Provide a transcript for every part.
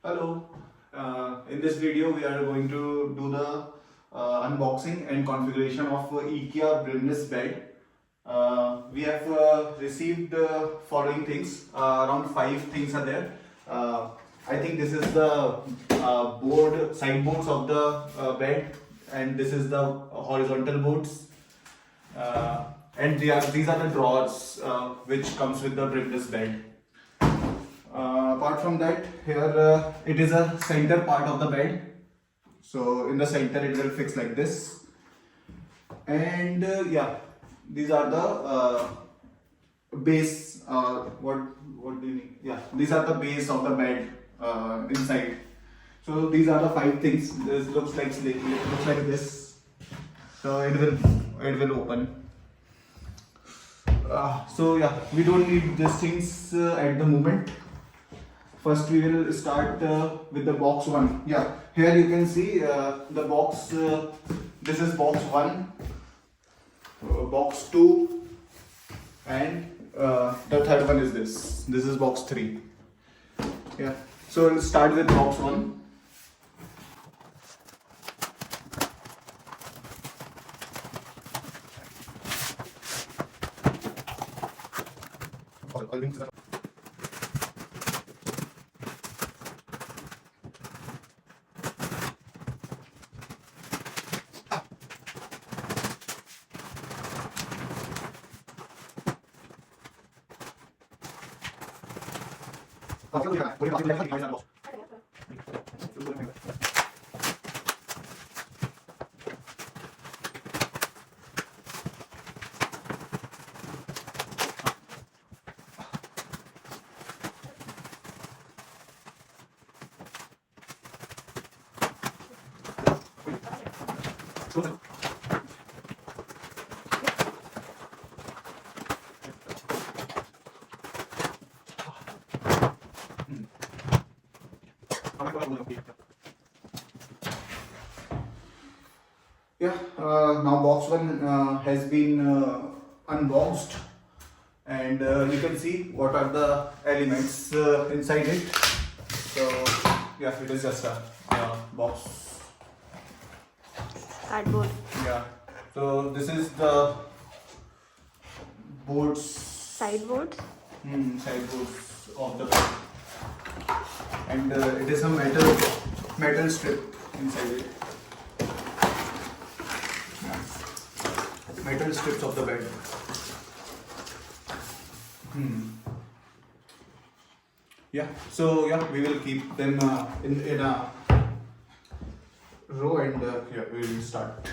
Hello. In this video, we are going to do the unboxing and configuration of IKEA Brimnes bed. We have received following things. Around 5 things are there. I think this is the side boards of the bed, and this is the horizontal boards. And these are the drawers which comes with the Brimnes bed. Apart from that, here it is a center part of the bed. So in the center it will fix like this. And yeah, these are the base. What do you mean? Yeah, these are the base of the bed inside. So these are the 5 things. This looks like this. So it will open. So yeah, we don't need these things at the moment. First we will start with the box 1. Yeah, here you can see the box. This is box 1, box 2, and the third one is this. This is box 3. Yeah, so we'll start with box 1. Yeah, now box 1 has been unboxed, and you can see what are the elements inside it. So yeah, it is just a box. Cardboard. Yeah, so this is the boards. Sideboards. Side boards of the bed, and it is a metal strip inside it. Metal strips of the bed. Yeah, so yeah, we will keep them in a row, and here we will start.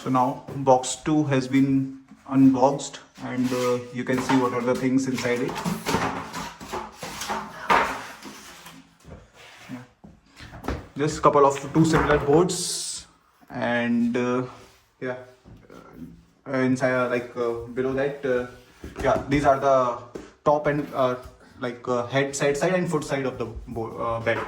So now box 2 has been unboxed, and you can see what are the things inside it. Yeah. Just couple of 2 similar boards, and yeah, inside below that, yeah, these are the top and head side and foot side of the bed.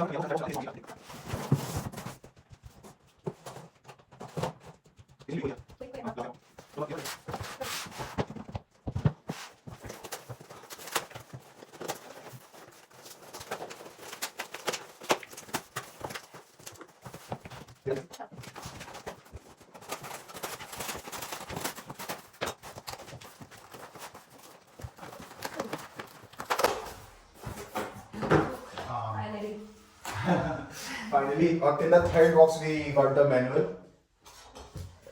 Finally. Finally, in the third box we got the manual,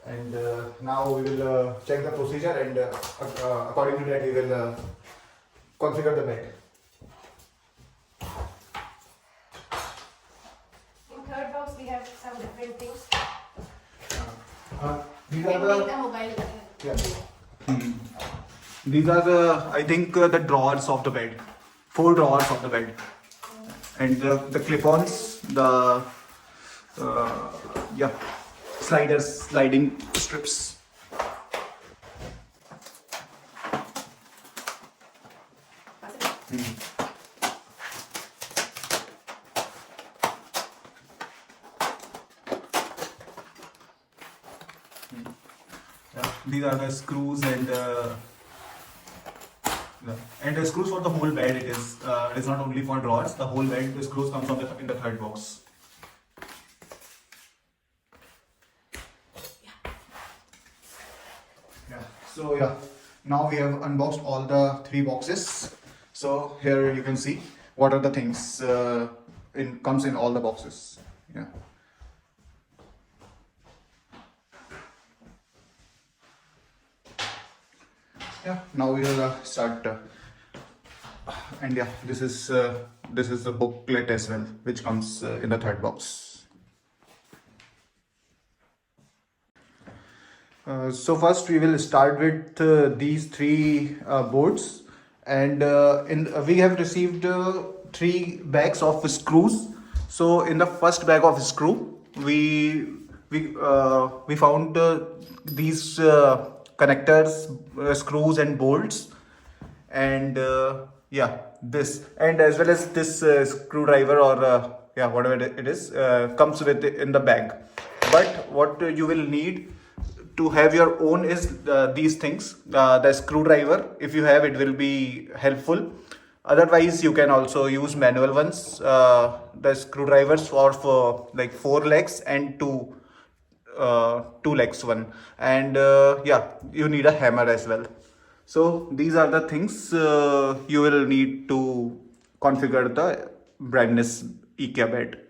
and now we will check the procedure, and according to that we will configure the bed. In third box we have some different things. These You are can the make the mobile. yeah. These are the, I think, the drawers of the bed. 4 drawers of the bed, and the clip-ons, the yeah, sliding strips. Yeah, these are the screws and the screws for the whole bed. It is not only for drawers. The whole bed, the screws comes on in the third box. Yeah. So yeah, now we have unboxed all the 3 boxes. So here you can see what are the things comes in all the boxes. Yeah. Yeah, now we will start, and yeah, this is the booklet as well, which comes in the third box. So first we will start with these 3 boards, and we have received 3 bags of screws. So in the first bag of screw, we found these connectors, screws and bolts, and yeah, this, and as well as this screwdriver, or yeah, whatever it is, comes with it in the bag. But what you will need to have your own is these things. The screwdriver, if you have, it will be helpful. Otherwise you can also use manual ones. The screwdrivers for like 4 legs and 2 legs one, and yeah, you need a hammer as well. So these are the things you will need to configure the Brimnes IKEA bed.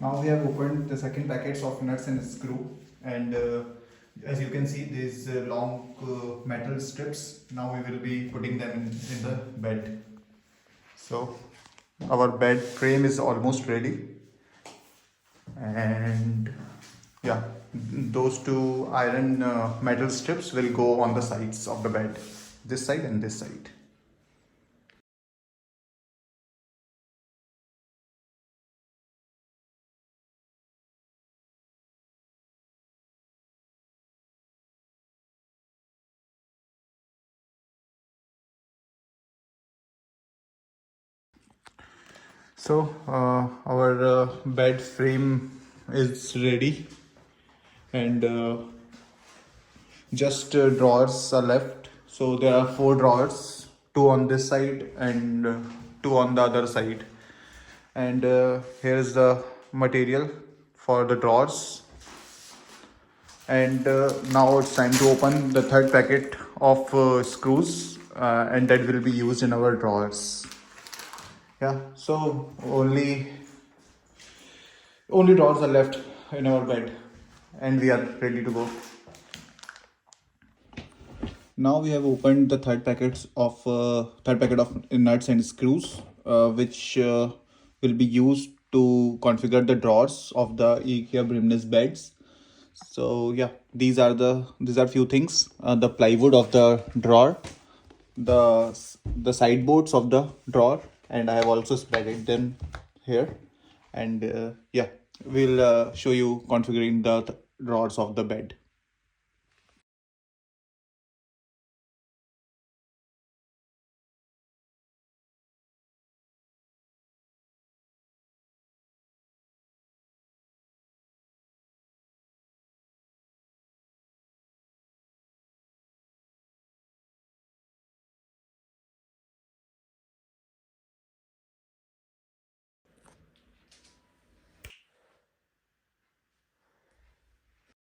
Now we have opened the second packets of nuts and screw, and as you can see, these long metal strips. Now we will be putting them in the bed. So our bed frame is almost ready, and yeah, those 2 iron metal strips will go on the sides of the bed, this side and this side. So our bed frame is ready, and just drawers are left. So there are 4 drawers, 2 on this side and 2 on the other side. And here is the material for the drawers. And now it's time to open the third packet of screws, and that will be used in our drawers. Yeah, so only drawers are left in our bed, and we are ready to go. Now we have opened the third packet of nuts and screws, which will be used to configure the drawers of the IKEA Brimnes beds. So yeah, these are few things: the plywood of the drawer, the sideboards of the drawer, and I have also spreaded them here. And yeah, we'll show you configuring the drawers of the bed.